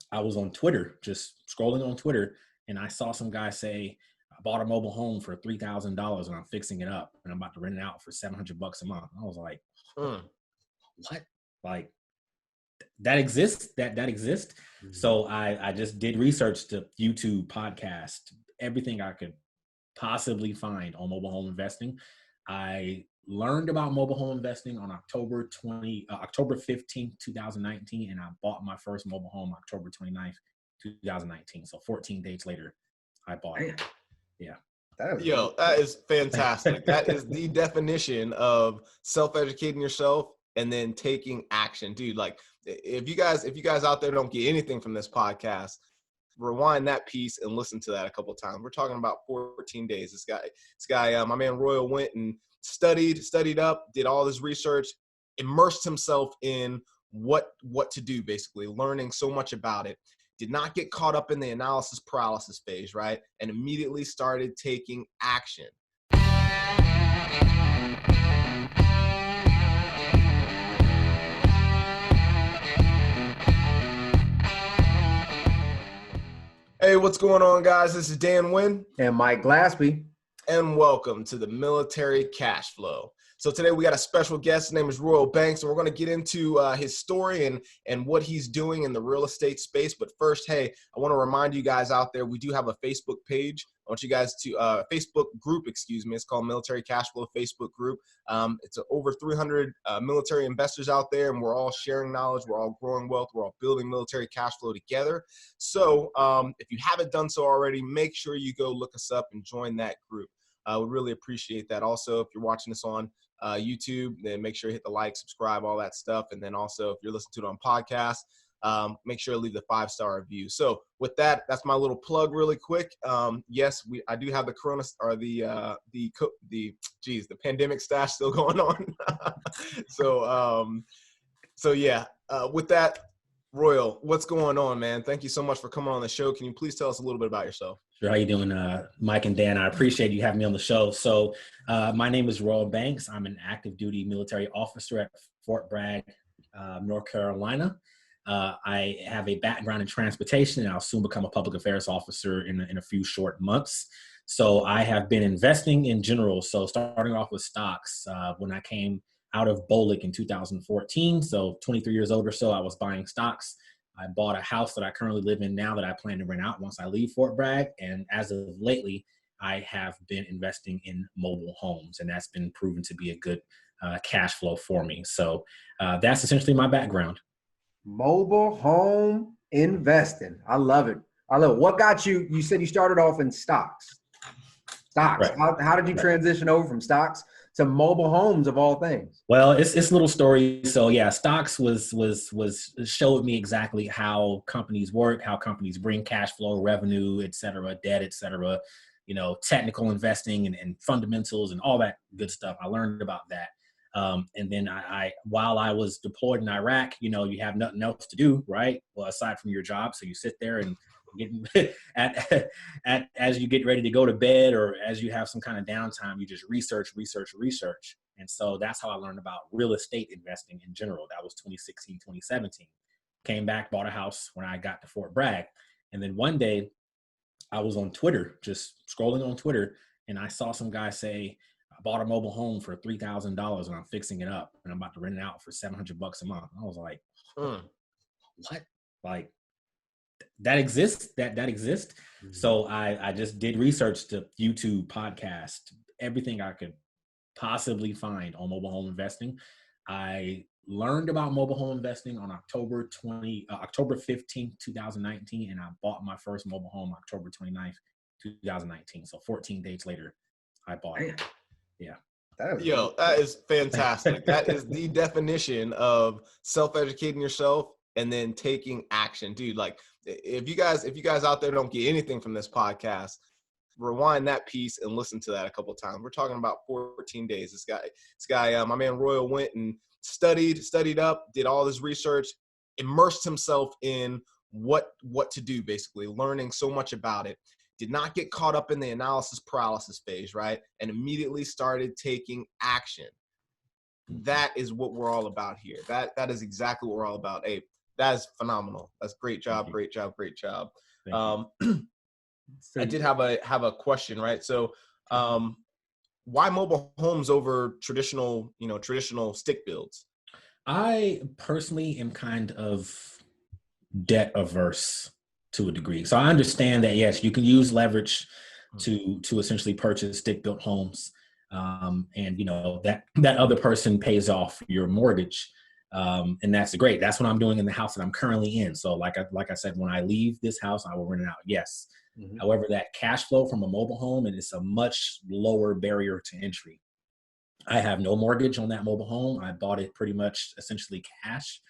I was on Twitter, just scrolling on Twitter, and I saw some guy say, I bought a mobile home for $3,000 and I'm fixing it up and I'm about to rent it out for $700 a month. I was like, what? Like, that exists? That exists? Mm-hmm. So I just did research, to YouTube, podcast, everything I could possibly find on mobile home investing. I learned about mobile home investing on October 15th, 2019, and I bought my first mobile home October 29th, 2019. So 14 days later, I bought it. Yeah. That is fantastic. That is the definition of self-educating yourself and then taking action, dude. Like, if you guys out there don't get anything from this podcast, rewind that piece and listen to that a couple of times. We're talking about 14 days. This guy, my man Royal went and studied up, did all this research, immersed himself in what to do, basically learning so much about it. Did not get caught up in the analysis paralysis phase, right? And immediately started taking action. Hey, what's going on, guys? This is Dan Wynn. And Mike Glaspie. And welcome to the Military Cashflow. So today we got a special guest. His name is Royal Banks, and we're going to get into his story and what he's doing in the real estate space. But first, hey, I want to remind you guys out there, we do have a Facebook page. I want you guys to Facebook group, It's called Military Cashflow Facebook group. It's over 300 military investors out there, and we're all sharing knowledge. We're all growing wealth. We're all building military cash flow together. So if you haven't done so already, make sure you go look us up and join that group. I would really appreciate that. Also, if you're watching this on YouTube, then make sure you hit the like, subscribe, all that stuff. And then also, if you're listening to it on podcast, make sure to leave the 5-star review. So with that, that's my little plug really quick. Yes, I do have the corona or the pandemic stash still going on. So yeah, with that, Royal, what's going on, man? Thank you so much for coming on the show. Can you please tell us a little bit about yourself? Sure. How you doing, Mike and Dan? I appreciate you having me on the show. So my name is Royal Banks. I'm an active duty military officer at Fort Bragg, North Carolina. I have a background in transportation, and I'll soon become a public affairs officer in a few short months. So I have been investing in general. So starting off with stocks, when I came out of BOLIC in 2014, so 23 years old or so, I was buying stocks. I bought a house that I currently live in now that I plan to rent out once I leave Fort Bragg. And as of lately, I have been investing in mobile homes, and that's been proven to be a good cash flow for me. So that's essentially my background. Mobile home investing. I love it. What got you? You said you started off in stocks. Right. How did you transition over from stocks to mobile homes of all things? Well, it's a little story. So yeah, stocks was showed me exactly how companies work, how companies bring cash flow, revenue, et cetera, debt, et cetera, technical investing and fundamentals and all that good stuff. I learned about that. And then I while I was deployed in Iraq, you have nothing else to do, right? Well, aside from your job. So you sit there and as you get ready to go to bed, or as you have some kind of downtime, you just research. And so that's how I learned about real estate investing in general. That was 2016, 2017. Came back, bought a house when I got to Fort Bragg. And then one day I was on Twitter, just scrolling on Twitter, and I saw some guy say, I bought a mobile home for $3,000 and I'm fixing it up and I'm about to rent it out for $700 a month. I was like, what? Like, that exists? That exists? Mm-hmm. So I just did research, to YouTube, podcast, everything I could possibly find on mobile home investing. I learned about mobile home investing on October 15th, 2019, and I bought my first mobile home October 29th, 2019. So 14 days later, I bought it. Yeah. That is fantastic. That is the definition of self-educating yourself and then taking action, dude. Like, if you guys out there don't get anything from this podcast, rewind that piece and listen to that a couple of times. We're talking about 14 days. This guy, my man Royal went and studied up, did all this research, immersed himself in what to do, basically learning so much about it. Did not get caught up in the analysis paralysis phase, right? And immediately started taking action. That is what we're all about here. That is exactly what we're all about. Hey, that is phenomenal. That's great job. Great job. Great job. I did have a question, right? So, why mobile homes over traditional stick builds? I personally am kind of debt averse to a degree. So I understand that, yes, you can use leverage to essentially purchase stick built homes. And that other person pays off your mortgage. And that's great. That's what I'm doing in the house that I'm currently in. So like I said, when I leave this house, I will rent it out. Yes. Mm-hmm. However, that cash flow from a mobile home, and it's a much lower barrier to entry. I have no mortgage on that mobile home. I bought it pretty much essentially cash.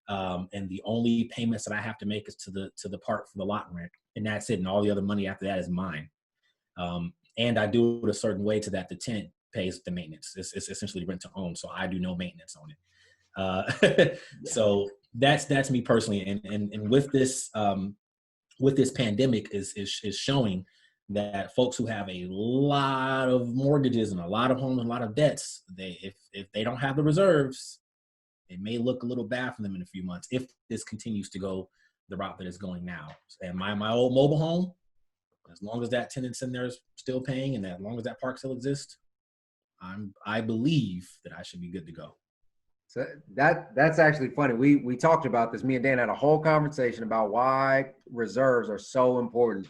And the only payments that I have to make is to the part for the lot rent, and that's it. And all the other money after that is mine. And I do it a certain way to that the tenant pays the maintenance. It's essentially rent to own, so I do no maintenance on it. So that's me personally. And with this pandemic is showing that folks who have a lot of mortgages and a lot of homes and a lot of debts, if they don't have the reserves, it may look a little bad for them in a few months if this continues to go the route that it's going now. And my old mobile home, as long as that tenant's in there is still paying, and as long as that park still exists, I believe that I should be good to go. So that's actually funny. We talked about this. Me and Dan had a whole conversation about why reserves are so important.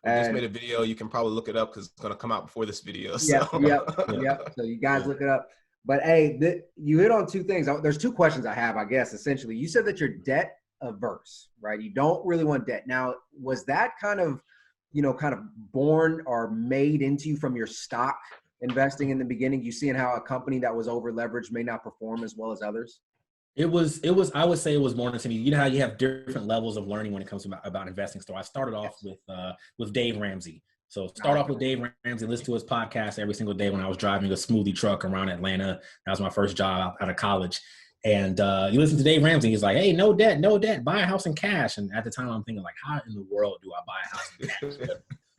We just made a video. You can probably look it up because it's going to come out before this video. So. Yep. So you guys look it up. But hey, you hit on two things. There's two questions I have, I guess, essentially. You said that you're debt averse, right? You don't really want debt. Now, was that kind of born or made into you from your stock investing in the beginning? You seeing how a company that was over leveraged may not perform as well as others? It was, I would say it was more than me. You know how you have different levels of learning when it comes about investing. So I started off with Dave Ramsey. So start off with Dave Ramsey, listen to his podcast every single day when I was driving a smoothie truck around Atlanta. That was my first job out of college. And you listen to Dave Ramsey, he's like, hey, no debt, buy a house in cash. And at the time I'm thinking like, how in the world do I buy a house in cash?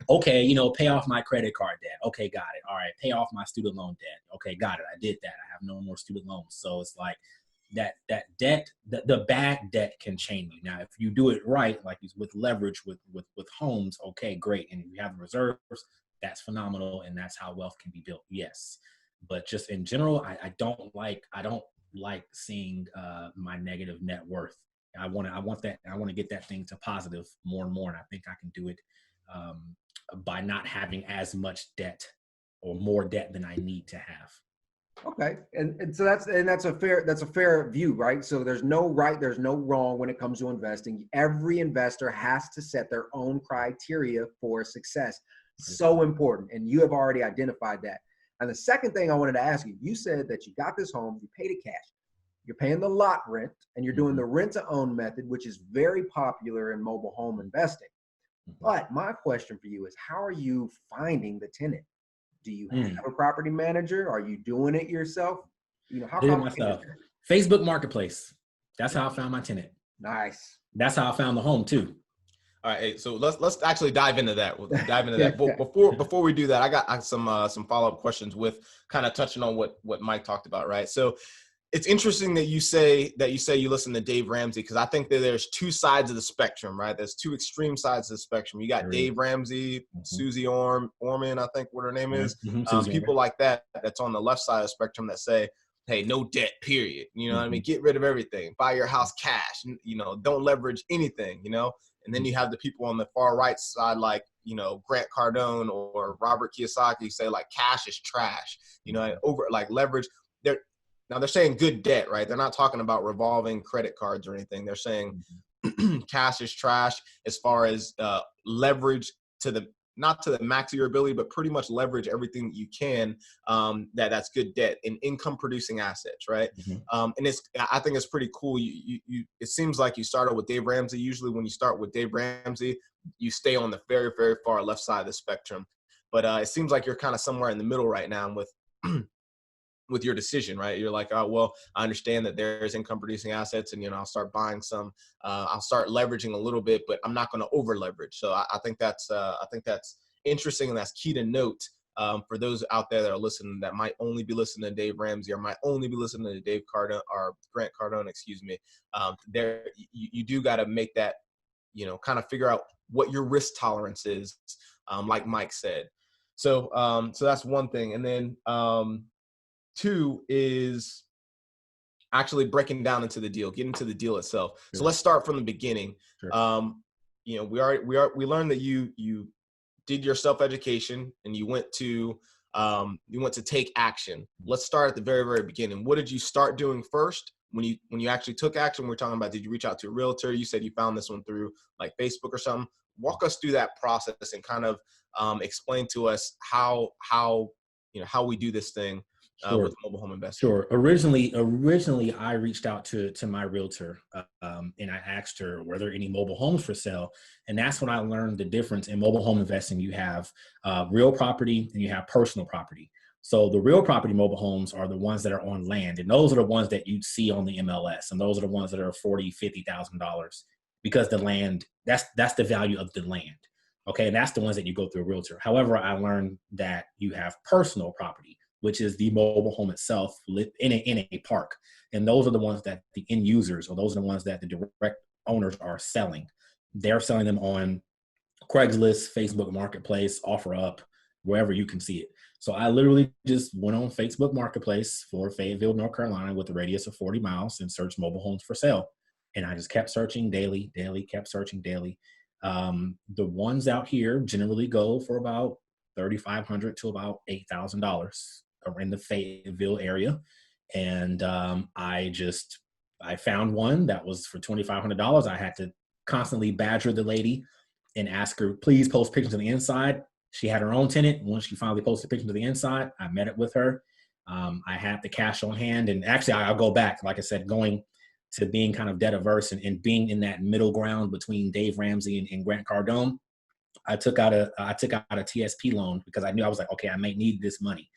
Okay, pay off my credit card debt. Okay, got it. All right, pay off my student loan debt. Okay, got it. I did that. I have no more student loans. So it's like that debt, the bad debt can chain you. Now, if you do it right, like with leverage, with homes, okay, great. And if you have the reserves, that's phenomenal. And that's how wealth can be built. Yes. But just in general, I don't like seeing my negative net worth. I want to get that thing to positive more and more. And I think I can do it by not having as much debt or more debt than I need to have. Okay. And so that's a fair view, right? So there's no right, there's no wrong when it comes to investing. Every investor has to set their own criteria for success. So important. And you have already identified that. And the second thing I wanted to ask you, you said that you got this home, you paid it cash. You're paying the lot rent, and you're doing the rent to own method, which is very popular in mobile home investing. But my question for you is, how are you finding the tenant? Do you have a property manager? Are you doing it yourself? How myself. Facebook Marketplace. That's how I found my tenant. Nice. That's how I found the home too. All right, so let's actually dive into that. We'll dive into that. But before we do that, I got some follow-up questions with kind of touching on what Mike talked about, right? So it's interesting that you say you listen to Dave Ramsey, because I think that there's two sides of the spectrum, right? There's two extreme sides of the spectrum. You got Dave Ramsey, Susie Orman, I think what her name is. People like that that's on the left side of the spectrum that say, hey, no debt, period. You know what I mean? Get rid of everything. Buy your house cash. Don't leverage anything, And then you have the people on the far right side, like, Grant Cardone or Robert Kiyosaki, say like cash is trash, over like leverage. Now they're saying good debt, right? They're not talking about revolving credit cards or anything. They're saying cash is trash as far as leverage not to the max of your ability, but pretty much leverage everything that you can. That's good debt and income producing assets, right? And I think it's pretty cool. It seems like you started with Dave Ramsey. Usually when you start with Dave Ramsey, you stay on the very, very far left side of the spectrum. But it seems like you're kind of somewhere in the middle right now with your decision, right? You're like, oh, well, I understand that there's income producing assets, and, I'll start buying some, I'll start leveraging a little bit, but I'm not going to over leverage. So I think that's interesting. And that's key to note for those out there that are listening that might only be listening to Dave Ramsey or might only be listening to Dave Cardone or Grant Cardone, excuse me, there you do got to make that, kind of figure out what your risk tolerance is, like Mike said. So that's one thing. And then two is actually breaking down into the deal, getting to the deal itself. Sure. So let's start from the beginning. Sure. We learned that you did your self-education and you went to take action. Let's start at the very, very beginning. What did you start doing first when you actually took action? We're talking about, did you reach out to a realtor? You said you found this one through like Facebook or something. Walk us through that process and kind of explain to us how we do this thing. Sure. With mobile home investing. Sure. Originally, I reached out to my realtor and I asked her, were there any mobile homes for sale? And that's when I learned the difference in mobile home investing. You have real property and you have personal property. So the real property mobile homes are the ones that are on land. And those are the ones that you see on the MLS. And those are the ones that are $40,000, $50,000 because the land, that's the value of the land. Okay. And that's the ones that you go through a realtor. However, I learned that you have personal property, which is the mobile home itself in a park. And those are the ones that the end users, or those are the ones that the direct owners are selling. They're selling them on Craigslist, Facebook Marketplace, OfferUp, wherever you can see it. So I literally just went on Facebook Marketplace for Fayetteville, North Carolina with a radius of 40 miles and searched mobile homes for sale. And I just kept searching daily, kept searching daily. The ones out here generally go for about $3,500 to about $8,000 in the Fayetteville area. And I found one that was for $2,500. I had to constantly badger the lady and ask her, please post pictures of the inside. She had her own tenant. Once she finally posted pictures of the inside, I met it with her. I had the cash on hand. And actually, I'll go back, like I said, going to being kind of debt averse and being in that middle ground between Dave Ramsey and Grant Cardone. I took out a TSP loan because I knew I was like, okay, I may need this money.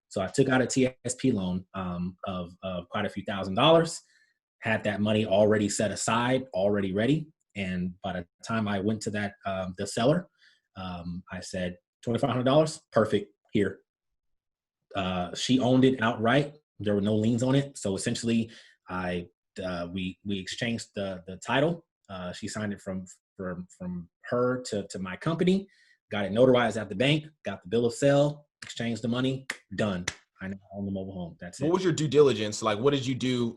So I took out a TSP loan of quite a few $1,000s, had that money already set aside, already ready. And by the time I went to that, the seller, I said, $2,500, perfect, here. She owned it outright. There were no liens on it. So essentially we exchanged the title. She signed it from her to my company, got it notarized at the bank, got the bill of sale, exchanged the money, done. I now own the mobile home. That's it. What was your due diligence? Like, what did you do?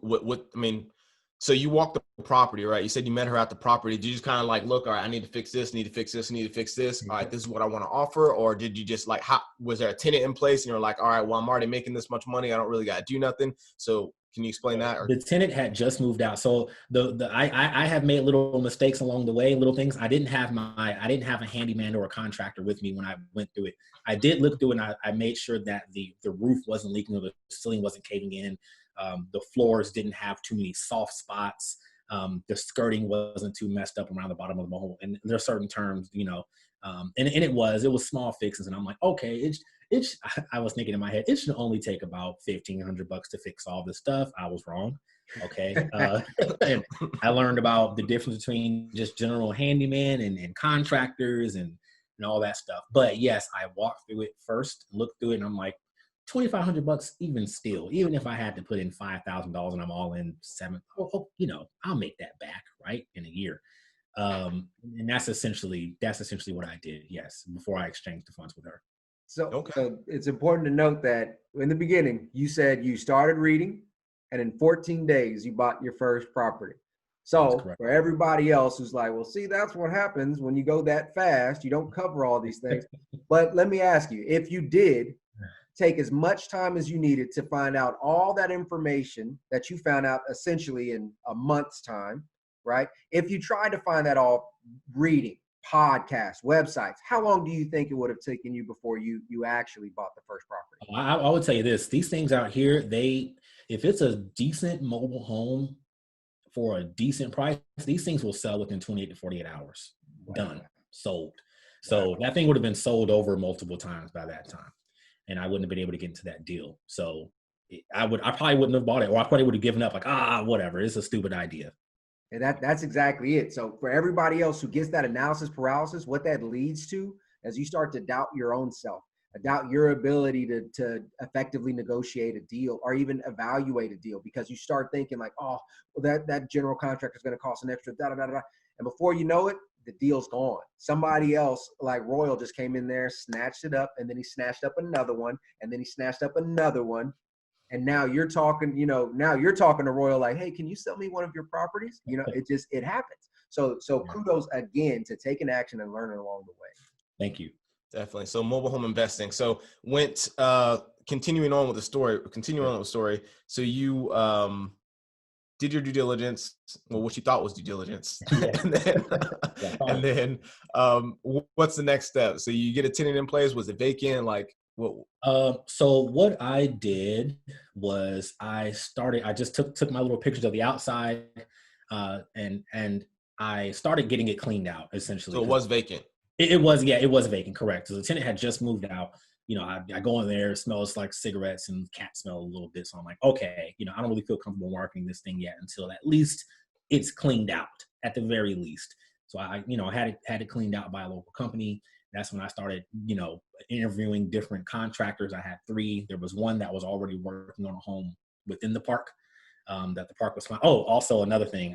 So you walked the property, right? You said you met her at the property. Did you just kind of like, look, all right, I need to fix this, need to fix this, need to fix this. All right, this is what I want to offer. Or did you just like, was there a tenant in place and you're like, all right, well, I'm already making this much money. I don't really got to do nothing. So can you explain that? The tenant had just moved out. So I have made little mistakes along the way, little things. I didn't have a handyman or a contractor with me when I went through it. I did look through it and I made sure that the roof wasn't leaking or the ceiling wasn't caving in. The floors didn't have too many soft spots. The skirting wasn't too messed up around the bottom of the hole. And there are certain terms, and it was small fixes. And I'm like, okay, I was thinking in my head, it should only take about $1,500 to fix all this stuff. I was wrong. Okay. And I learned about the difference between just general handyman and contractors and all that stuff. But yes, I walked through it first, looked through it, and I'm like, $2,500 even still, even if I had to put in $5,000 and I'm all in I'll make that back, right, in a year. And that's essentially what I did. Yes. Before I exchanged the funds with her. So it's important to note that in the beginning, you said you started reading and in 14 days, you bought your first property. So for everybody else who's like, well, see, that's what happens when you go that fast. You don't cover all these things. But let me ask you, if you did take as much time as you needed to find out all that information that you found out essentially in a month's time, right? If you tried to find that all reading, podcasts, websites, how long do you think it would have taken you before you actually bought the first property? I would tell you this, these things out here, if it's a decent mobile home for a decent price, these things will sell within 28 to 48 hours. Wow. Done, sold. So that thing would have been sold over multiple times by that time. And I wouldn't have been able to get into that deal. So I probably wouldn't have bought it, or I probably would have given up like, whatever, it's a stupid idea. And that's exactly it. So for everybody else who gets that analysis paralysis, what that leads to as you start to doubt your own self, I doubt your ability to effectively negotiate a deal or even evaluate a deal, because you start thinking like, oh, well, that general contractor is going to cost an extra da da da da. And before you know it, the deal's gone. Somebody else like Royal just came in there, snatched it up, and then he snatched up another one, and then he snatched up another one. And now you're talking, now you're talking to Royal like, hey, can you sell me one of your properties? It happens. So kudos again to taking action and learning along the way. Thank you. Definitely. So mobile home investing. So continuing on with the story. So you did your due diligence, well, what you thought was due diligence. and then what's the next step? So you get a tenant in place. Was it vacant? Like what? So what I did was I just took my little pictures of the outside, and I started getting it cleaned out essentially. So it was vacant. It was vacant, correct. So the tenant had just moved out. I go in there, it smells like cigarettes and cat smell a little bit. So I'm like, okay, I don't really feel comfortable marketing this thing yet until at least it's cleaned out at the very least. So I had it cleaned out by a local company. That's when I started, interviewing different contractors. I had 3. There was one that was already working on a home within the park, that the park was fine. Oh, also another thing,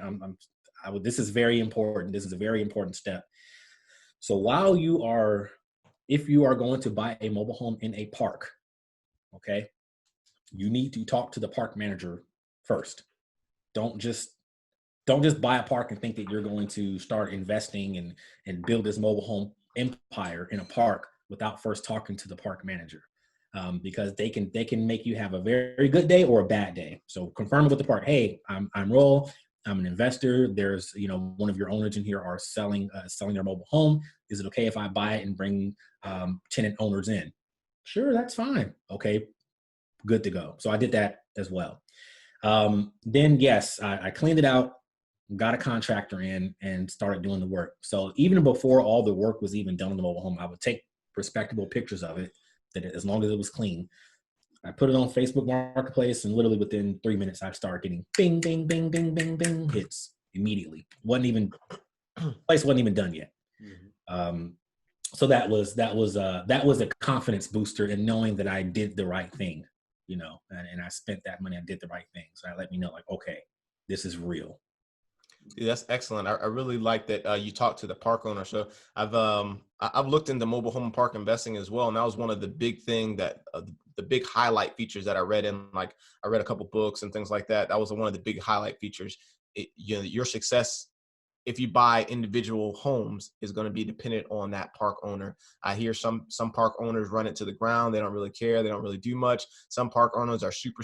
this is very important. This is a very important step. So if you are going to buy a mobile home in a park, okay, you need to talk to the park manager first. Don't just buy a park and think that you're going to start investing and build this mobile home empire in a park without first talking to the park manager, because they can make you have a very good day or a bad day. So confirm with the park, hey, I'm Roll. I'm an investor. There's, one of your owners in here are selling their mobile home. Is it okay if I buy it and bring tenant owners in? Sure, that's fine. Okay, good to go. So I did that as well. Then yes, I cleaned it out, got a contractor in, and started doing the work. So even before all the work was even done on the mobile home, I would take respectable pictures of it, that as long as it was clean. I put it on Facebook Marketplace, and literally within 3 minutes, I started getting bing, bing, bing, bing, bing, bing hits immediately. Place wasn't even done yet. Mm-hmm. So that was a confidence booster in knowing that I did the right thing, and I spent that money. I did the right thing. So that let me know, like, okay, this is real. Yeah, that's excellent. I really like that you talked to the park owner. So I've looked into mobile home park investing as well, and that was one of the big thing that the big highlight features that I read in. Like I read a couple books and things like that. That was one of the big highlight features. Your success, if you buy individual homes, is going to be dependent on that park owner. I hear some park owners run it to the ground. They don't really care. They don't really do much. Some park owners are super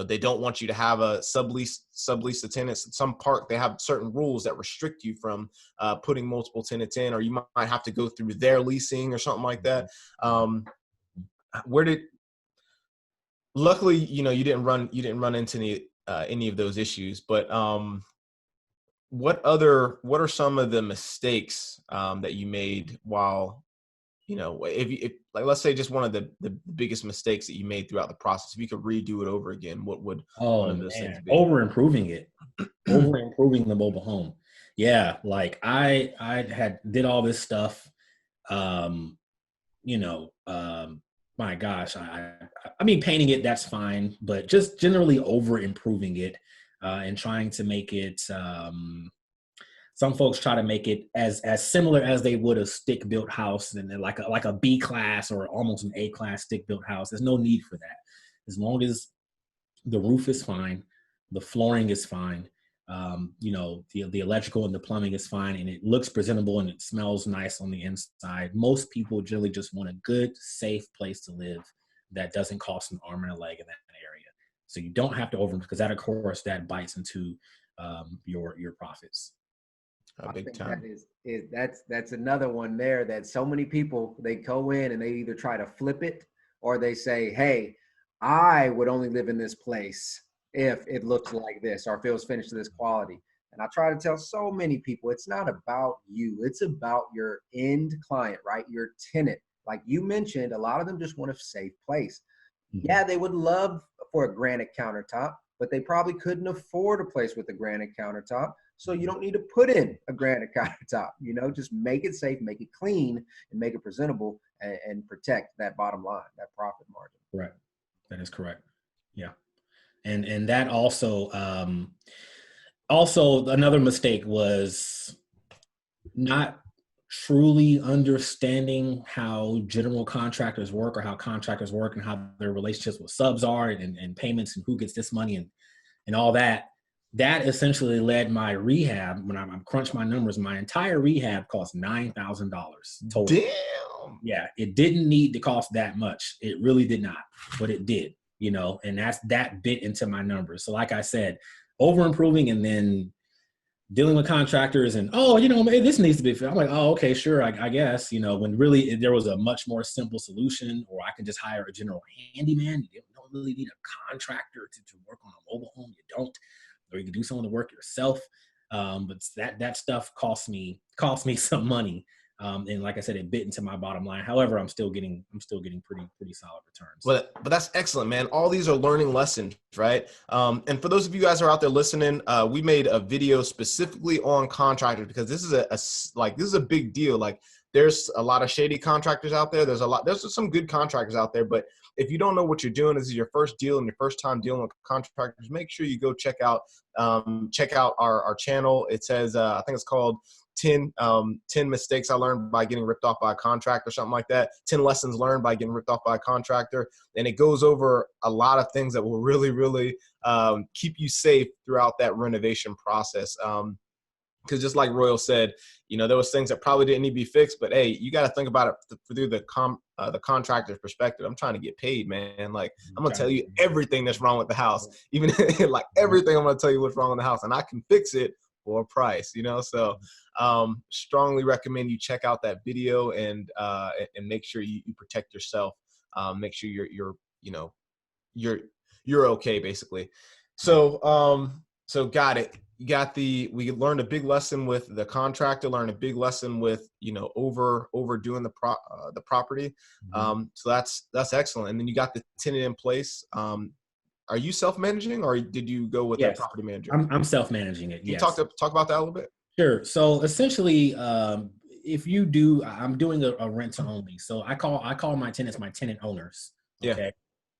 they don't want you to have a sublease to tenants. Some park, they have certain rules that restrict you from putting multiple tenants in, or you might have to go through their leasing or something like that. Luckily, you didn't run into any of those issues, but what are some of the mistakes that you made while, if like, let's say just one of the biggest mistakes that you made throughout the process, if you could redo it over again, what would one of those things be? Over-improving the mobile home. Yeah. Like I did all this stuff, my gosh, I mean, painting it, that's fine, but just generally over-improving it, and trying to make it, some folks try to make it as similar as they would a stick-built house, and then like a B class or almost an A class stick-built house. There's no need for that. As long as the roof is fine, the flooring is fine, the electrical and the plumbing is fine, and it looks presentable and it smells nice on the inside. Most people generally just want a good, safe place to live that doesn't cost an arm and a leg in that area. So you don't have to because that, of course, that bites into your profits. Big time. That's another one there that so many people, they go in and they either try to flip it or they say, hey, I would only live in this place if it looks like this or if it was finished to this quality. And I try to tell so many people, it's not about you. It's about your end client, right? Your tenant. Like you mentioned, a lot of them just want a safe place. Mm-hmm. Yeah, they would love for a granite countertop, but they probably couldn't afford a place with a granite countertop. So you don't need to put in a granite countertop, just make it safe, make it clean, and make it presentable, and protect that bottom line, that profit margin. Right. That is correct. Yeah. And that also, also another mistake was not truly understanding how general contractors work, or how contractors work, and how their relationships with subs are, and payments, and who gets this money, and all that. That essentially led my rehab, when I crunched my numbers, my entire rehab cost $9,000 total. Damn. Yeah, it didn't need to cost that much. It really did not, but it did, and that bit into my numbers. So like I said, over improving, and then dealing with contractors, and this needs to be, I'm like, oh, okay, sure, I guess, when really there was a much more simple solution, or I can just hire a general handyman. You don't really need a contractor to work on a mobile home. You don't, or you can do some of the work yourself. But that stuff cost me some money. And like I said, it bit into my bottom line. However, I'm still getting pretty solid returns. But that's excellent, man. All these are learning lessons, right? And for those of you guys who are out there listening, we made a video specifically on contractors, because this is a big deal. Like, there's a lot of shady contractors out there. There's some good contractors out there, but if you don't know what you're doing, this is your first deal and your first time dealing with contractors, make sure you go check out our channel. It says, I think it's called 10 mistakes I learned by getting ripped off by a contractor, something like that. 10 lessons learned by getting ripped off by a contractor. And it goes over a lot of things that will really, really keep you safe throughout that renovation process. Because just like Royal said, there was things that probably didn't need to be fixed, but hey, you got to think about it through the contractor's perspective. I'm trying to get paid, man. Like, I'm going to tell you everything that's wrong with the house, even like everything. I'm going to tell you what's wrong with the house, and I can fix it for a price, so strongly recommend you check out that video, and make sure you protect yourself. Make sure you're okay, basically. So got it. We learned a big lesson with the contractor, learned a big lesson with, overdoing the property. So that's excellent. And then you got the tenant in place. Are you self-managing, or did you go with that property manager? I'm self-managing it. Can you talk about that a little bit? Sure. So essentially, if you do, I'm doing a rent to only. So I call my tenants my tenant owners. Okay.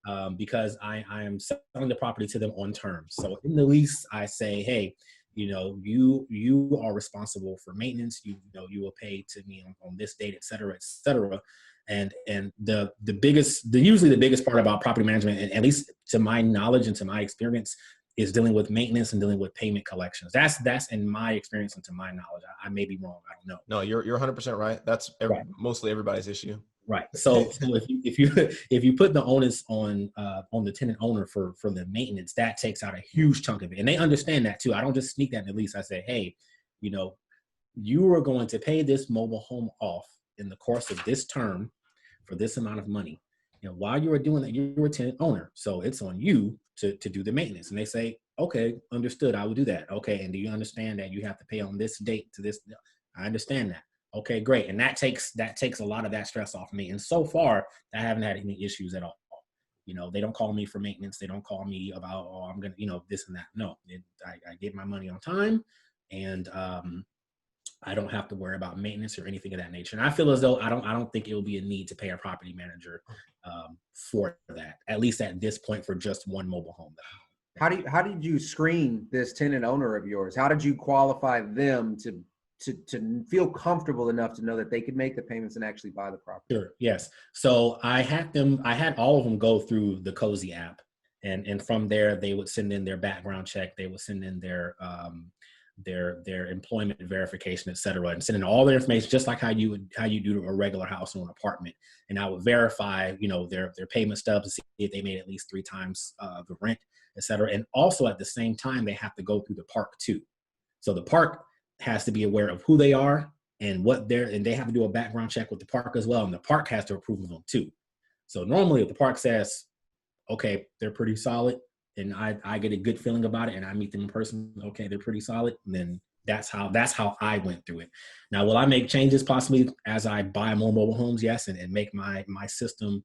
Yeah. Because I am selling the property to them on terms. So in the lease, I say, hey, you are responsible for maintenance. You will pay to me on this date, et cetera, et cetera. And usually the biggest part about property management, and at least to my knowledge and to my experience, is dealing with maintenance and dealing with payment collections. That's in my experience and to my knowledge. I may be wrong. I don't know. No, you're 100% right. That's mostly everybody's issue. Right. So if you put the onus on the tenant owner for the maintenance, that takes out a huge chunk of it, and they understand that too. I don't just sneak that in the lease. I say, hey, you are going to pay this mobile home off in the course of this term for this amount of money. While you are doing that, you're a tenant owner, so it's on you to do the maintenance. And they say, okay, understood. I will do that. Okay, and do you understand that you have to pay on this date to this? I understand that. Okay, great. And that takes a lot of that stress off me. And so far, I haven't had any issues at all. They don't call me for maintenance. They don't call me about, oh, I'm going to, this and that. No, I get my money on time, and I don't have to worry about maintenance or anything of that nature. And I feel as though I don't think it will be a need to pay a property manager for that, at least at this point, for just one mobile home. How did you screen this tenant owner of yours? How did you qualify them to feel comfortable enough to know that they could make the payments and actually buy the property? Sure. Yes. So I had all of them go through the Cozy app, and from there they would send in their background check. They would send in their employment verification, et cetera, and send in all their information, just like how you do a regular house or an apartment. And I would verify, their payment stubs to see if they made at least 3 times the rent, et cetera. And also at the same time, they have to go through the park too. So the park has to be aware of who they are and and they have to do a background check with the park as well. And the park has to approve of them too. So normally if the park says, okay, they're pretty solid, and I get a good feeling about it, and I meet them in person, okay, they're pretty solid, and then that's how I went through it. Now, will I make changes possibly as I buy more mobile homes? Yes. And make my system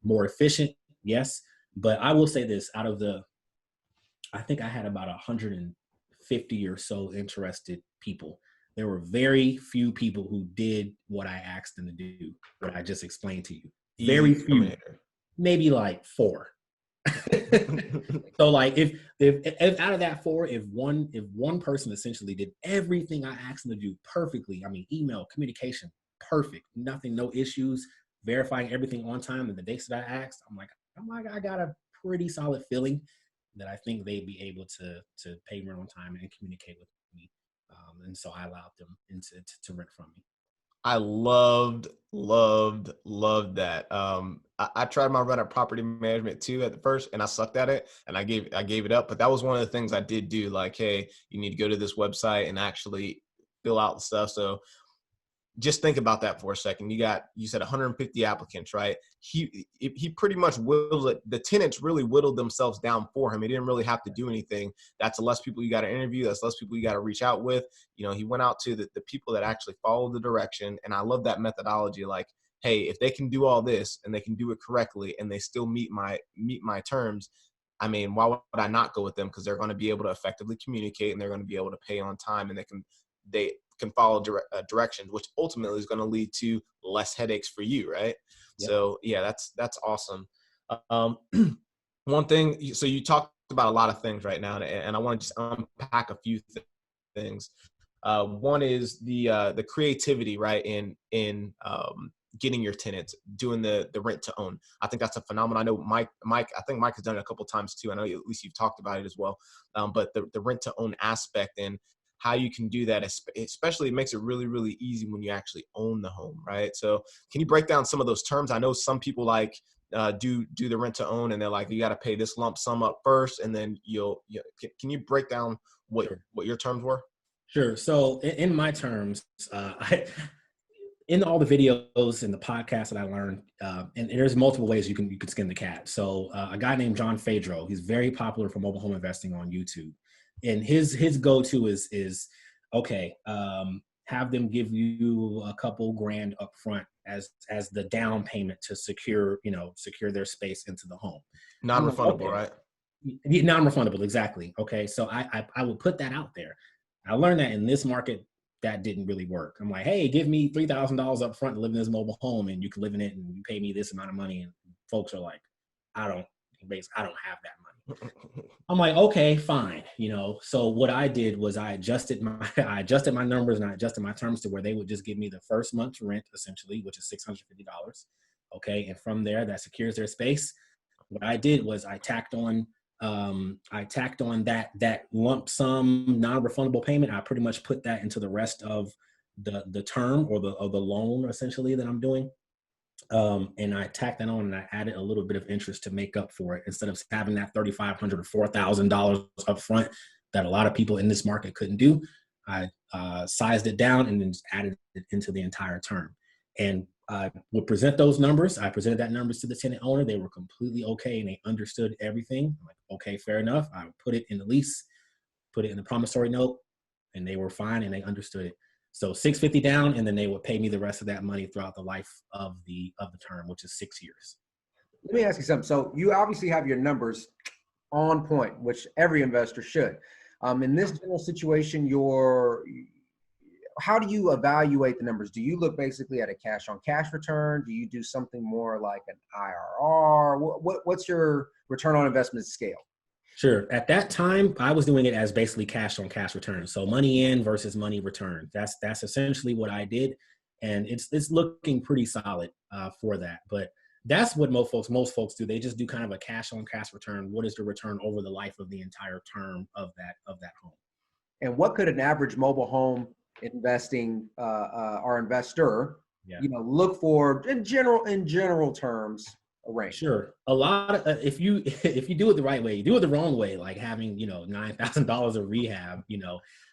more efficient? Yes. But I will say this, I think I had about 150 50 or so interested people. There were very few people who did what I asked them to do, what I just explained to you. Very few, maybe like 4. So like if out of that 4, if one person essentially did everything I asked them to do perfectly, I mean, email, communication, perfect, nothing, no issues, verifying everything on time and the dates that I asked, I'm like, I got a pretty solid feeling that I think they'd be able to pay me on time and communicate with me. And so I allowed them to rent from me. I loved that. I tried my run at property management too at the first, and I sucked at it, and I gave it up. But that was one of the things I did do. Like, hey, you need to go to this website and actually fill out the stuff. So just think about that for a second. You said 150 applicants, right? He pretty much whittled it. The tenants really whittled themselves down for him. He didn't really have to do anything. That's less people you got to interview. That's less people you got to reach out with. You know, he went out to the people that actually followed the direction. And I love that methodology. Like, hey, if they can do all this and they can do it correctly and they still meet my terms, I mean, why would I not go with them? Because they're going to be able to effectively communicate and they're going to be able to pay on time, and they can follow directions, which ultimately is going to lead to less headaches for you, right? Yep. So yeah, that's awesome. One thing, so you talked about a lot of things right now, and I want to just unpack a few things. One is the creativity, right, in getting your tenants, doing the rent to own. I think that's a phenomenon. I know Mike, I think Mike has done it a couple of times too. I know at least you've talked about it as well. But the rent to own aspect and how you can do that, especially it makes it really, really easy when you actually own the home, right? So can you break down some of those terms? I know some people like do the rent to own, and they're like, you got to pay this lump sum up first, and then can you break down what your terms were? Sure. So in my terms, in all the videos and the podcasts that I learned, and there's multiple ways you could skin the cat. So a guy named John Fedro, he's very popular for mobile home investing on YouTube. And his go-to is okay, have them give you a couple grand up front as the down payment to secure their space into the home. Non-refundable, okay. Right? Non-refundable, exactly. Okay, so I would put that out there. I learned that in this market, that didn't really work. I'm like, hey, give me $3,000 up front to live in this mobile home, and you can live in it, and you pay me this amount of money. And folks are like, I don't have that money. I'm like, okay, fine. So what I did was I adjusted my numbers, and I adjusted my terms to where they would just give me the first month's rent, essentially, which is $650. Okay. And from there, that secures their space. What I did was I tacked on that lump sum non-refundable payment. I pretty much put that into the rest of the term or the loan, essentially, that I'm doing. And I tacked that on, and I added a little bit of interest to make up for it. Instead of having that $3,500 or $4,000 up front that a lot of people in this market couldn't do, I sized it down and then just added it into the entire term. And I would present those numbers. I presented that numbers to the tenant owner. They were completely okay, and they understood everything. I'm like, okay, fair enough. I put it in the lease, put it in the promissory note, and they were fine, and they understood it. So $650 down, and then they would pay me the rest of that money throughout the life of the term, which is 6 years. Let me ask you something. So you obviously have your numbers on point, which every investor should. In this general situation, how do you evaluate the numbers? Do you look basically at a cash on cash return? Do you do something more like an IRR? What's your return on investment scale? Sure. At that time, I was doing it as basically cash on cash return. So money in versus money return. That's essentially what I did. And it's looking pretty solid for that. But that's what most folks do. They just do kind of a cash on cash return. What is the return over the life of the entire term of that home? And what could an average mobile home investing or investor, look for in general terms? Range. Sure. A lot of if you do it the right way, you do it the wrong way, like having $9,000 of rehab.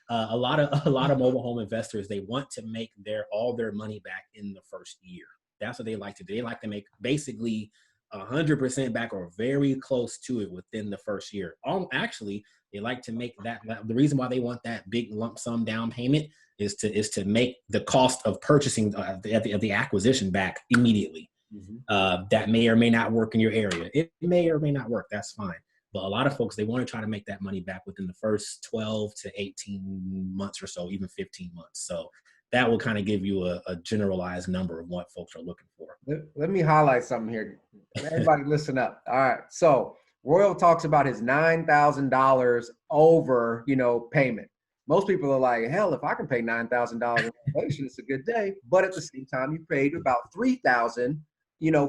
A lot of mobile home investors, they want to make all their money back in the first year. That's what they like to do. They like to make basically 100% back or very close to it within the first year. Actually, they like to make that. The reason why they want that big lump sum down payment is to make the cost of purchasing the acquisition back immediately. Mm-hmm. That may or may not work in your area. It may or may not work. That's fine. But a lot of folks, they want to try to make that money back within the first 12 to 18 months or so, even 15 months. So that will kind of give you a generalized number of what folks are looking for. Let me highlight something here. Everybody listen up. All right. So Royal talks about his $9,000 over, payment. Most people are like, hell, if I can pay $9,000 in inflation, it's a good day. But at the same time, you paid about $3,000,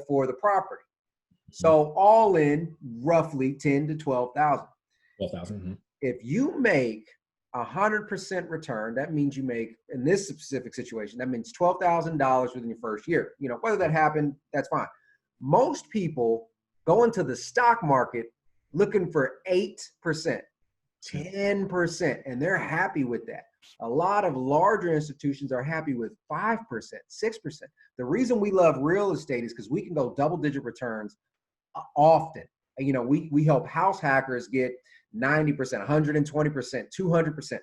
for the property. So all in roughly 10 to 12,000. 12,000. Mm-hmm. If you make 100% return, that means you make, in this specific situation, that means $12,000 within your first year. Whether that happened, that's fine. Most people go into the stock market looking for 8%, 10%, and they're happy with that. A lot of larger institutions are happy with 5%, 6%. The reason we love real estate is because we can go double-digit returns often. We help house hackers get 90%, 120%, 200%.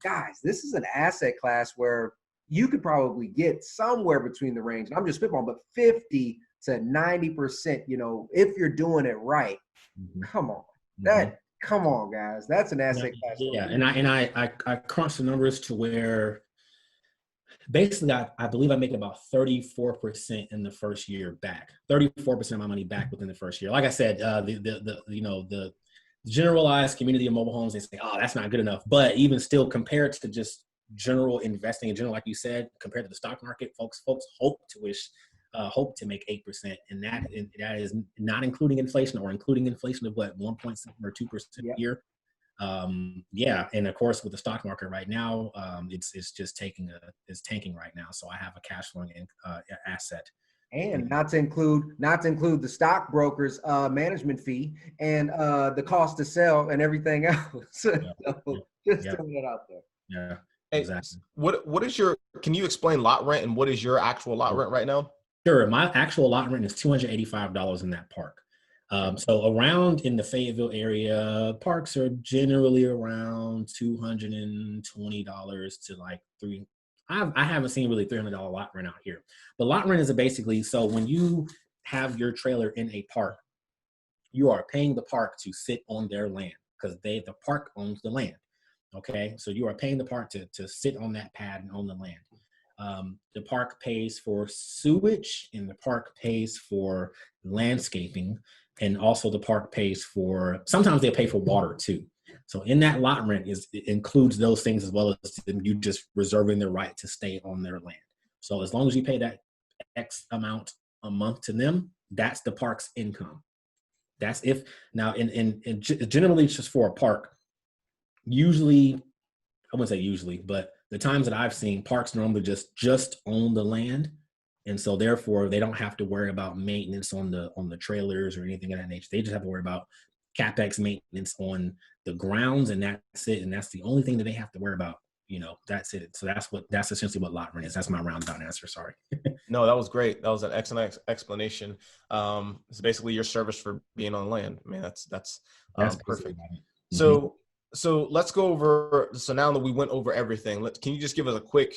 Guys, this is an asset class where you could probably get somewhere between the range, and I'm just spitballing, but 50 to 90%, if you're doing it right. Come on. Come on, guys. That's an asset class. Yeah, and I crunched the numbers to where basically I believe I make about 34% in the first year back. 34% of my money back within the first year. Like I said, the generalized community of mobile homes, they say, oh, that's not good enough. But even still, compared to just general investing in general, like you said, compared to the stock market, folks hope to make 8%, and that is not including inflation, or including inflation of what, 1.7 or 2% a year. And of course with the stock market right now, it's just tanking right now. So I have a cash flowing asset. And not to include the stockbroker's management fee and the cost to sell and everything else. Throwing it out there. Yeah, hey, exactly. Can you explain lot rent, and what is your actual lot rent right now? Sure. My actual lot rent is $285 in that park. So around in the Fayetteville area, parks are generally around $220 to like $300. I haven't seen really $300 lot rent out here. But lot rent is basically, so when you have your trailer in a park, you are paying the park to sit on their land, because the park owns the land. Okay, so you are paying the park to sit on that pad and own the land. The park pays for sewage, and the park pays for landscaping, and also the park pays for, sometimes they pay for water too. So in that lot rent it includes those things, as well as you just reserving the right to stay on their land. So as long as you pay that X amount a month to them, that's the park's income. That's if, now in generally it's just for a park. Usually, I wouldn't say usually, but the times that I've seen, parks normally just own the land. And so therefore they don't have to worry about maintenance on the trailers or anything of that nature. They just have to worry about CapEx maintenance on the grounds, and that's it. And that's the only thing that they have to worry about. That's it. So that's essentially what lot rent is. That's my roundabout answer. Sorry. No, that was great. That was an excellent explanation. It's basically your service for being on land. I mean, that's perfect. Mm-hmm. So let's go over. So now that we went over everything, can you just give us a quick?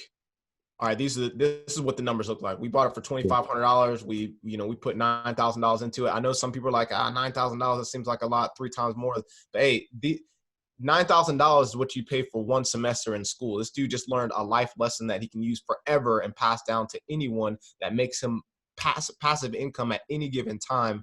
All right, this is what the numbers look like. We bought it for $2,500. We put $9,000 into it. I know some people are like, $9,000, it seems like a lot, 3 times more. But hey, the $9,000 is what you pay for one semester in school. This dude just learned a life lesson that he can use forever and pass down to anyone, that makes him passive income at any given time.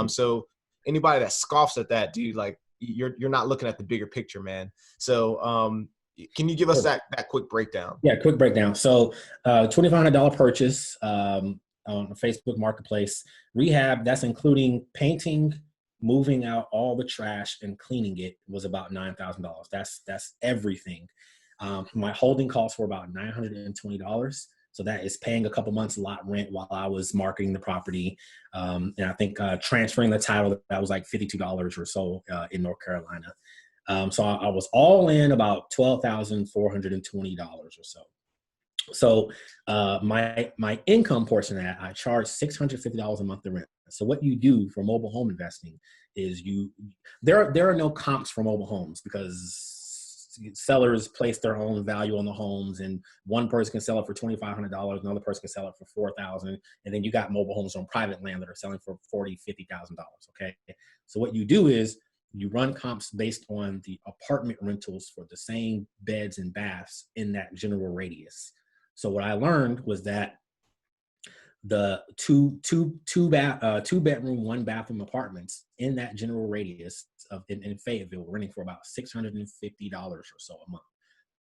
So anybody that scoffs at that, dude, like, you're not looking at the bigger picture, man. So can you give us that quick breakdown? Yeah, quick breakdown. So $2,500 purchase on the Facebook Marketplace. Rehab, that's including painting, moving out all the trash, and cleaning it, was about $9,000. That's everything. My holding costs were about $920. So that is paying a couple months lot rent while I was marketing the property. And I think transferring the title, that was like $52 or so in North Carolina. So I was all in about $12,420 or so. So my income portion of that, I charge $650 a month in rent. So what you do for mobile home investing is there are no comps for mobile homes, because sellers place their own value on the homes, and one person can sell it for $2,500, another person can sell it for $4,000, and then you got mobile homes on private land that are selling for $40,000, $50,000. Okay, so what you do is You run comps based on the apartment rentals for the same beds and baths in that general radius. So what I learned was that the two bedroom, one bathroom apartments in that general radius in Fayetteville were renting for about $650 or so a month.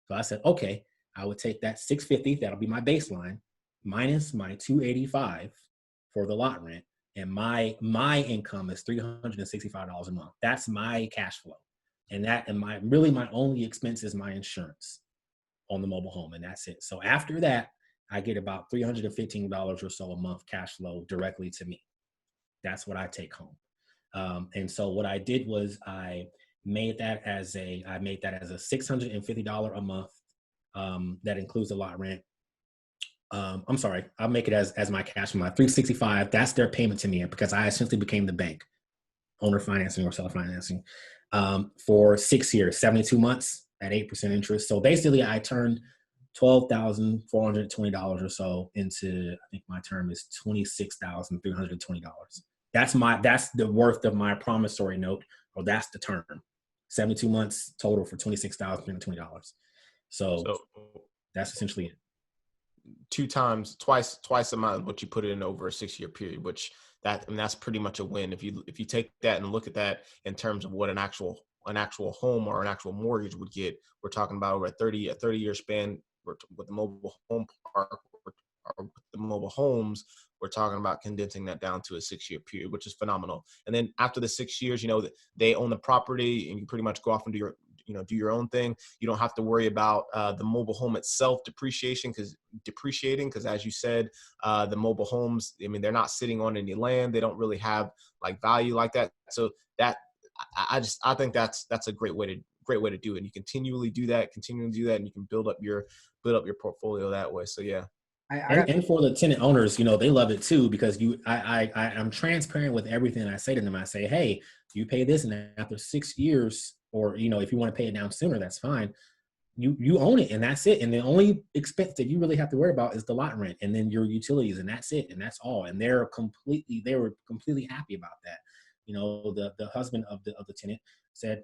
So I said, okay, I would take that $650, that'll be my baseline, minus my $285 for the lot rent, and my income is $365 a month. That's my cash flow, and my only expense is my insurance on the mobile home, and that's it. So after that, I get about $315 or so a month cash flow directly to me. That's what I take home. And so what I did was I made that as a $650 a month. That includes the lot rent. I'm sorry, I'll make it as my cash flow, my $365. That's their payment to me because I essentially became the bank, owner financing or seller financing, for 6 years, 72 months at 8% interest. So basically I turned $12,420 or so into, I think my term is $26,320. That's the worth of my promissory note, or that's the term. 72 months total for $26,320. So that's essentially it. Twice the amount of what you put in over a 6-year period, which that's pretty much a win. If you take that and look at that in terms of what an actual home or an actual mortgage would get, we're talking about over a 30-year span with the mobile home park or with the mobile homes. We're talking about condensing that down to a 6-year period, which is phenomenal. And then after the 6 years, they own the property and you pretty much go off and do your own thing. You don't have to worry about the mobile home itself depreciating because as you said, the mobile homes, I mean, they're not sitting on any land. They don't really have like value like that. So that I think that's a great way to do it. And you continually do that, and you can build up your portfolio that way. So yeah. And for the tenant owners, they love it too, because I'm transparent with everything I say to them. I say, hey, you pay this, and after 6 years, or if you want to pay it down sooner, that's fine. You own it, and that's it. And the only expense that you really have to worry about is the lot rent, and then your utilities, and that's it, and that's all. And they were completely happy about that. The husband of the tenant said,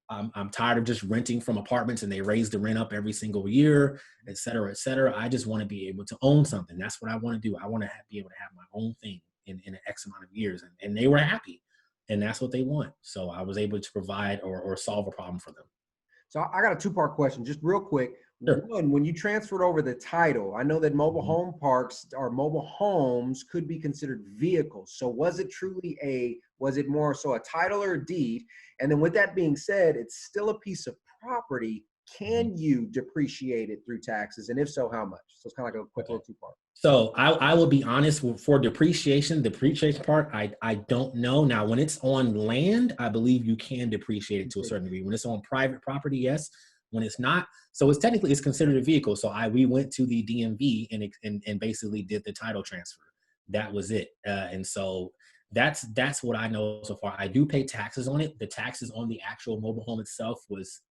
I'm tired of just renting from apartments and they raise the rent up every single year, et cetera, et cetera. I just want to be able to own something. That's what I want to do. I want to be able to have my own thing in an X amount of years. And they were happy, and that's what they want. So I was able to provide or solve a problem for them. So I got a 2-part question, just real quick. Sure. One, when you transferred over the title, I know that mobile home parks or mobile homes could be considered vehicles. So was it more so a title or a deed? And then with that being said, it's still a piece of property. Can you depreciate it through taxes? And if so, how much? So it's kind of like a quick little 2-part. So I will be honest, for the depreciation part, I don't know. Now, when it's on land, I believe you can depreciate it to a certain degree. When it's on private property, yes. When it's not, so it's considered a vehicle. So we went to the DMV and basically did the title transfer. That was it. And so that's what I know so far. I do pay taxes on it. The taxes on the actual mobile home itself was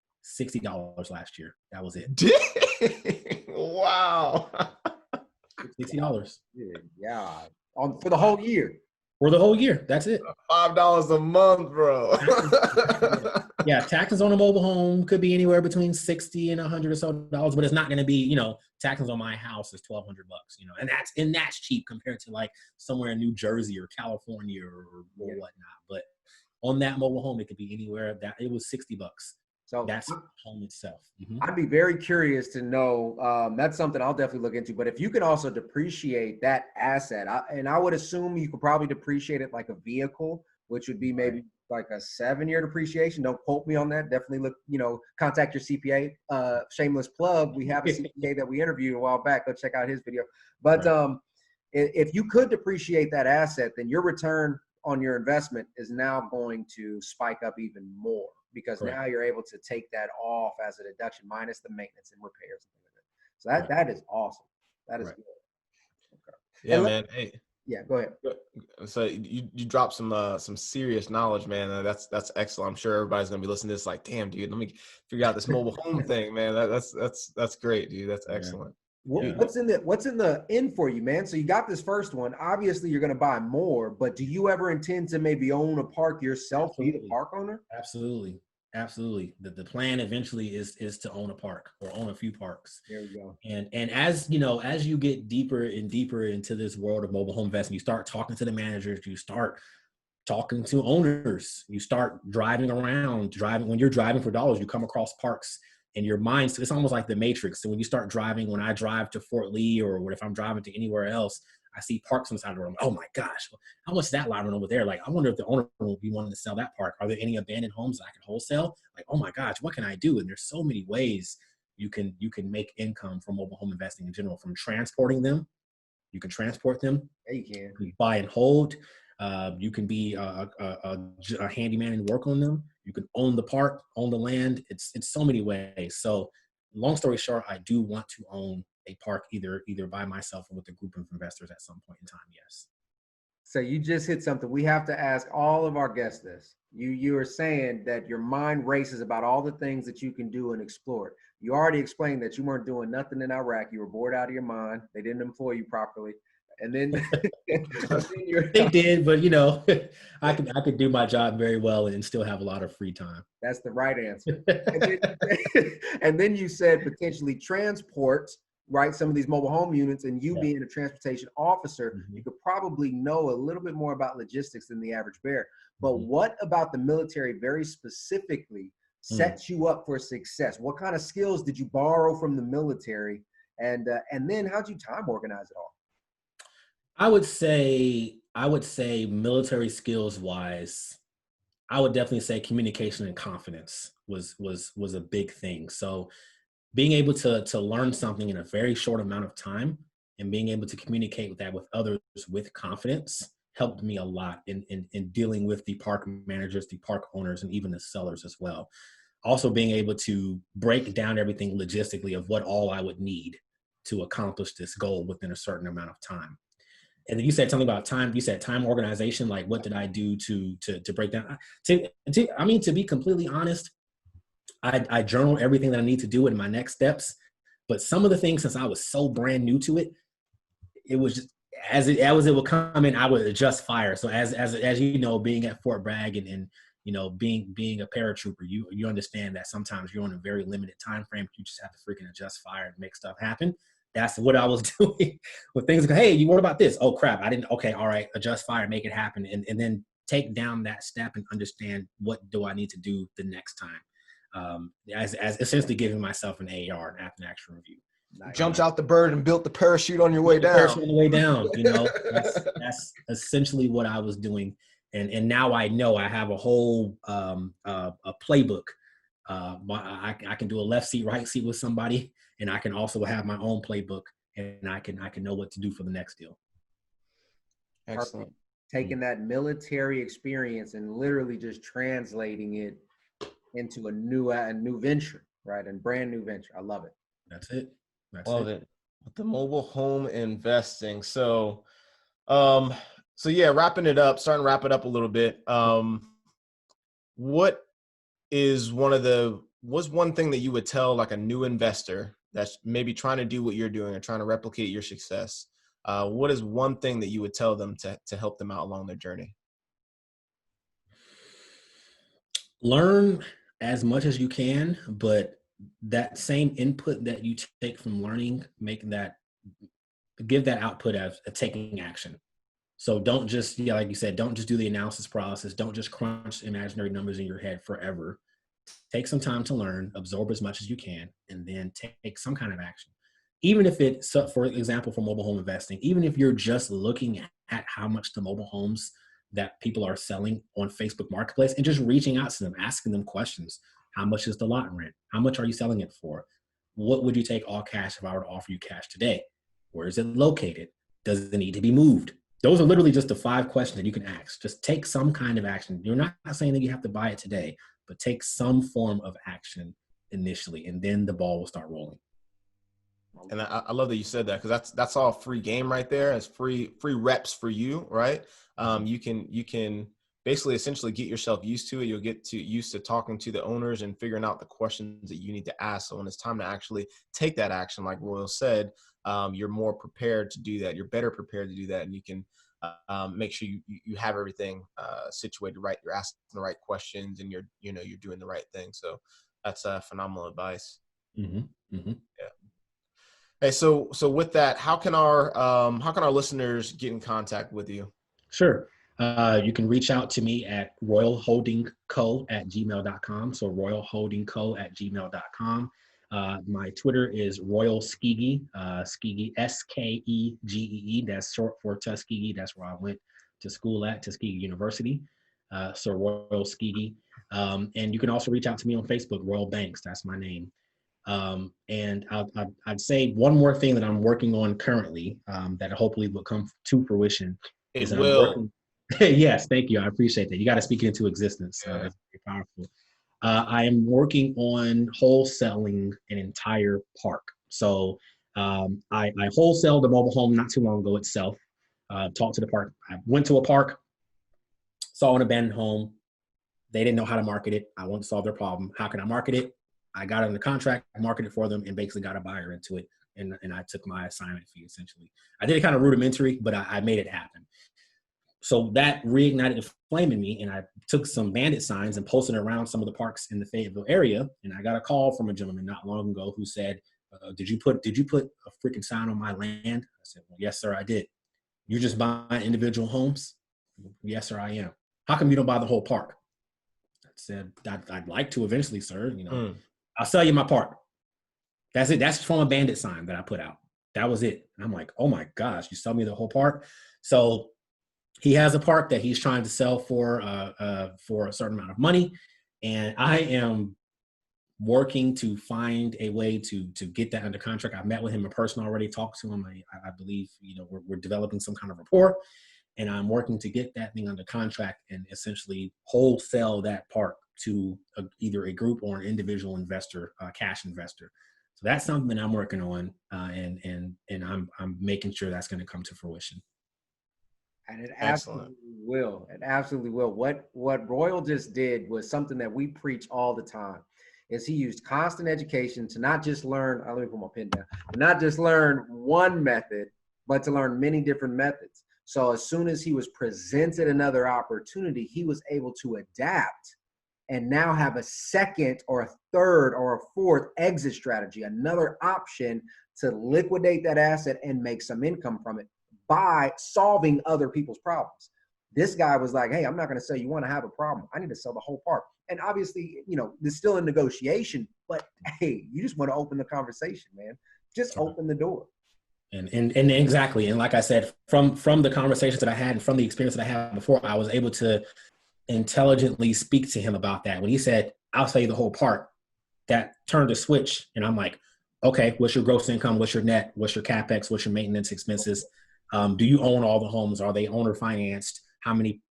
$60 last year. That was it. Wow. $60. Yeah. For the whole year. For the whole year. That's it. $5 a month, bro. Yeah, taxes on a mobile home could be anywhere between $60 and $100 or so, but it's not going to be, taxes on my house is $1,200, and that's cheap compared to like somewhere in New Jersey or California or whatnot. But on that mobile home, it could be anywhere. That it was $60. So that's the home itself. Mm-hmm. I'd be very curious to know. That's something I'll definitely look into. But if you can also depreciate that asset, I would assume you could probably depreciate it like a vehicle, which would be maybe like a 7-year depreciation. Don't quote me on that. Definitely look, contact your CPA. Shameless plug. We have a CPA that we interviewed a while back. Go check out his video. But if you could depreciate that asset, then your return on your investment is now going to spike up even more, because now you're able to take that off as a deduction minus the maintenance and repairs. So that is awesome. That is good. Okay. Yeah, man. Hey. Yeah, go ahead. So you dropped some serious knowledge, man. That's excellent. I'm sure everybody's gonna be listening to this like, damn, dude, let me figure out this mobile home thing, man. That's great, dude. That's excellent. Yeah. What's in the end for you, man? So you got this first one. Obviously, you're going to buy more, but do you ever intend to maybe own a park yourself, be the park owner? Absolutely. Absolutely. The plan eventually is to own a park or own a few parks. There we go. And as you know, as you get deeper and deeper into this world of mobile home investing, you start talking to the managers, you start talking to owners, you start driving around, when you're driving for dollars, you come across parks in your mind. So it's almost like the Matrix. So when you start driving, when I drive to Fort Lee, or if I'm driving to anywhere else, I see parks on the side of the road. Oh my gosh, how much is that lot over there? Like, I wonder if the owner will be wanting to sell that park. Are there any abandoned homes that I can wholesale? Like, oh my gosh, what can I do? And there's so many ways you can make income from mobile home investing in general. From transporting them, you can transport them. Yeah, you can. You can buy and hold. You can be a handyman and work on them. You can own the park, own the land. It's so many ways. So long story short, I do want to own a park either by myself or with a group of investors at some point in time. Yes. So you just hit something. We have to ask all of our guests this. You are saying that your mind races about all the things that you can do and explore. You already explained that you weren't doing nothing in Iraq. You were bored out of your mind. They didn't employ you properly. And then, they did, but you know, I could do my job very well and still have a lot of free time. That's the right answer. And then you said potentially transport, right? Some of these mobile home units, and you being a transportation officer, you could probably know a little bit more about logistics than the average bear. But what about the military very specifically sets you up for success? What kind of skills did you borrow from the military? And then how'd you time organize it all? I would say military skills wise, I would definitely say communication and confidence was a big thing. So being able to learn something in a very short amount of time and being able to communicate with that with others with confidence helped me a lot in dealing with the park managers, the park owners, and even the sellers as well. Also being able to break down everything logistically of what all I would need to accomplish this goal within a certain amount of time. And then you said something about time. You said time organization. Like, what did I do to break down? To be completely honest, I journal everything that I need to do in my next steps. But some of the things, since I was so brand new to it, it was just as it would come in, I would adjust fire. So as you know, being at Fort Bragg and you know, being a paratrooper, you understand that sometimes you're on a very limited time frame. You just have to freaking adjust fire and make stuff happen. That's what I was doing with things. Hey, what about this? Oh crap, I didn't. Okay, all right, adjust fire, make it happen, and then take down that step and understand what do I need to do the next time. As essentially giving myself an AR, an after action review. Jumped out the bird and built the parachute on your way down. Parachute on the way down. You know, that's essentially what I was doing, and now I know I have a whole a playbook. I can do a left seat, right seat with somebody, and I can also have my own playbook, and I can know what to do for the next deal. Excellent. Taking that military experience and literally just translating it into a new venture, right? And brand new venture. I love it. That's it. Love it. With the mobile home investing. So, yeah, starting to wrap it up a little bit. What's one thing that you would tell like a new investor that's maybe trying to do what you're doing or trying to replicate your success? What is one thing that you would tell them to help them out along their journey? Learn as much as you can, but that same input that you take from learning, give that output as taking action. So don't just, like you said, don't just do the analysis process. Don't just crunch imaginary numbers in your head forever. Take some time to learn, absorb as much as you can, and then take some kind of action. Even if it's, for example, for mobile home investing, even if you're just looking at how much the mobile homes that people are selling on Facebook Marketplace and just reaching out to them, asking them questions. How much is the lot rent? How much are you selling it for? What would you take all cash if I were to offer you cash today? Where is it located? Does it need to be moved? Those are literally just the 5 questions that you can ask. Just take some kind of action. You're not saying that you have to buy it today, but take some form of action initially, and then the ball will start rolling. And I love that you said that, because that's all free game right there. It's free reps for you, right? You can basically essentially get yourself used to it. You'll get used to talking to the owners and figuring out the questions that you need to ask. So when it's time to actually take that action, like Royal said, you're more prepared to do that. You're better prepared to do that. And you can make sure you have everything situated right. You're asking the right questions and you're doing the right thing. So that's phenomenal advice. Mm-hmm. Mm-hmm. Yeah. Hey, so with that, how can our listeners get in contact with you? Sure. You can reach out to me at royalholdingco@gmail.com. So royalholdingco@gmail.com. My Twitter is Royal Skegee, Skegee, Skegee. That's short for Tuskegee. That's where I went to school at, Tuskegee University. So Royal Skegee. And you can also reach out to me on Facebook, Royal Banks. That's my name. And I'd say one more thing that I'm working on currently that hopefully will come to fruition. It Is that will. I'm working. Yes, thank you. I appreciate that. You got to speak it into existence. Yeah. That's very powerful. I am working on wholesaling an entire park. So I wholesaled the mobile home not too long ago itself. Talked to the park. I went to a park, saw an abandoned home. They didn't know how to market it. I wanted to solve their problem. How can I market it? I got it under contract, marketed for them, and basically got a buyer into it. And I took my assignment fee, essentially. I did it kind of rudimentary, but I made it happen. So that reignited the flame in me, and I took some bandit signs and posted around some of the parks in the Fayetteville area. And I got a call from a gentleman not long ago who said, did you put a freaking sign on my land? I said, well, yes, sir, I did. You're just buying individual homes? Yes, sir, I am. How come you don't buy the whole park? I said, I'd like to eventually, sir. I'll sell you my park. That's it. That's from a bandit sign that I put out. That was it. And I'm like, oh my gosh, you sell me the whole park? So he has a park that he's trying to sell for a certain amount of money. And I am working to find a way to get that under contract. I met with him in person already, talked to him. I believe, we're developing some kind of rapport, and I'm working to get that thing under contract and essentially wholesale that park to either a group or an individual investor, cash investor. So that's something that I'm working on, and I'm making sure that's going to come to fruition. And it absolutely will. It absolutely will. What Royal just did was something that we preach all the time. Is he used constant education to not just learn, let me put my pen down, not just learn one method, but to learn many different methods. So as soon as he was presented another opportunity, he was able to adapt and now have a second or a third or a fourth exit strategy, another option to liquidate that asset and make some income from it by solving other people's problems. This guy was like, hey, I'm not going to sell you one. I have a problem. I need to sell the whole park. And obviously, there's still a negotiation, but hey, you just want to open the conversation, man. Just open the door. And exactly. And like I said, from the conversations that I had and from the experience that I had before, I was able to intelligently speak to him about that. When he said, I'll sell you the whole park, that turned a switch. And I'm like, okay, what's your gross income? What's your net? What's your CapEx? What's your maintenance expenses? Do you own all the homes? Are they owner financed? How many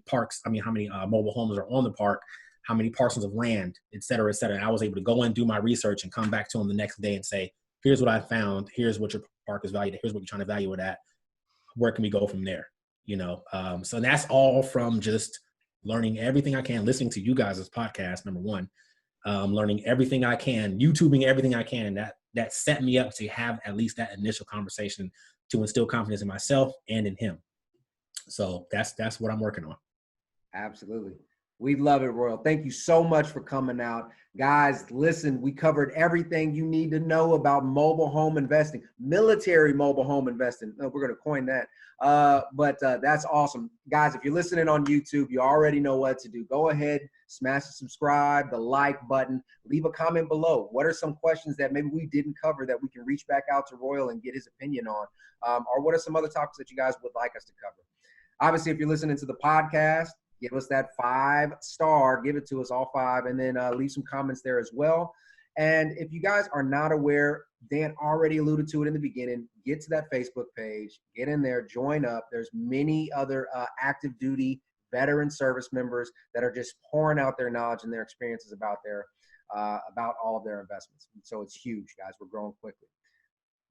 parks? How many mobile homes are on the park? How many parcels of land, et cetera, et cetera. And I was able to go and do my research and come back to him the next day and say, here's what I found. Here's what your park is valued at. Here's what you're trying to value it at. Where can we go from there? So that's all from just learning everything I can, listening to you guys' podcast, number one, learning everything I can, YouTubing everything I can. And that set me up to have at least that initial conversation to instill confidence in myself and in him. So that's what I'm working on. Absolutely. We love it, Royal. Thank you so much for coming out. Guys, listen, we covered everything you need to know about mobile home investing, military mobile home investing. We're going to coin that. But that's awesome. Guys, if you're listening on YouTube, you already know what to do. Go ahead, smash the subscribe, the like button, leave a comment below. What are some questions that maybe we didn't cover that we can reach back out to Royal and get his opinion on? Or what are some other topics that you guys would like us to cover? Obviously, if you're listening to the podcast, give us that 5-star, give it to us all 5, and then leave some comments there as well. And if you guys are not aware, Dan already alluded to it in the beginning, get to that Facebook page, get in there, join up. There's many other active duty veteran service members that are just pouring out their knowledge and their experiences about all of their investments. So it's huge, guys. We're growing quickly.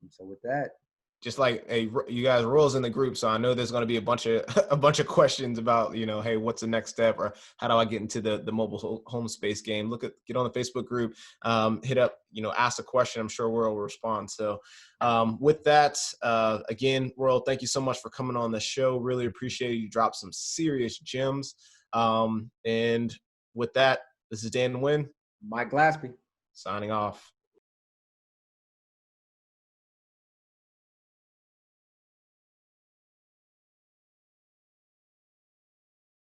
And so with that, just like, hey, you guys, Royal's in the group, so I know there's going to be a bunch of questions about, you know, hey, what's the next step, or how do I get into the mobile home space game? Get on the Facebook group, hit up, you know, ask a question. I'm sure Royal will respond. So with that, again, Royal, thank you so much for coming on the show. Really appreciate it. You dropped some serious gems. And with that, this is Dan Nguyen, Mike Glaspie signing off.